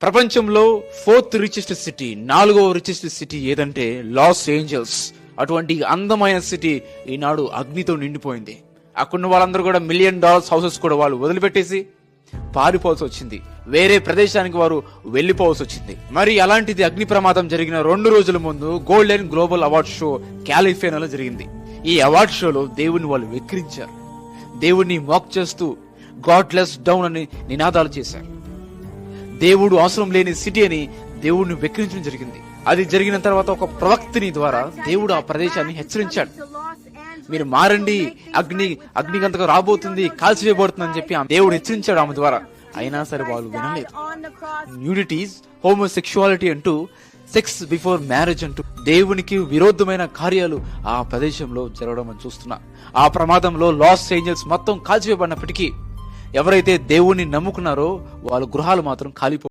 ప్రపంచంలో 4th richest city, 4వ richest city ఏదంటే లాస్ ఏంజల్స్. అటువంటి అందమైన సిటీ ఈనాడు అగ్నితో నిండిపోయింది. అక్కడున్న వాళ్ళందరూ కూడా $1 మిలియన్ హౌసెస్ కూడా వాళ్ళు వదిలిపెట్టేసి పారిపోవాల్సి వచ్చింది. వేరే ప్రదేశానికి వారు వెళ్లిపోవాల్సి వచ్చింది. మరి అలాంటిది అగ్ని ప్రమాదం జరిగిన 2 రోజుల ముందు గోల్డెన్ గ్లోబల్ అవార్డ్ షో కాలిఫోర్నియాలో జరిగింది. ఈ అవార్డ్ షోలో దేవుణ్ణి వాళ్ళు వెక్కిరించారు. దేవుణ్ణి మాక్ చేస్తూ గాడ్ లెస్ డౌన్ అని నినాదాలు చేశారు. దేవుడు అవసరం లేని సిటీ అని దేవుడిని వెక్కిరించడం జరిగింది. అది జరిగిన తర్వాత ఒక ప్రవక్తని ద్వారా దేవుడు ఆ ప్రదేశాన్ని హెచ్చరించాడు. మీరు మారండి, అగ్నిగంతకు రాబోతుంది, కాల్చివేయబడుతుంది అని చెప్పి దేవుడు హెచ్చరించాడు ఆమె ద్వారా. అయినా సరే వాళ్ళు వినలేదు. న్యూడిటీస్, హోమోసెక్షువాలిటీ అంటూ, సెక్స్ బిఫోర్ మ్యారేజ్ అంటూ దేవునికి విరోధమైన కార్యాలు ఆ ప్రదేశంలో జరగడం అని చూస్తున్నా. ఆ ప్రమాదంలో లాస్ ఏంజల్స్ మొత్తం కాల్చివేయబడినప్పటికీ ఎవరైతే దేవుణ్ణి నమ్ముకున్నారో వాళ్ళ గృహాలు మాత్రం కాలిపో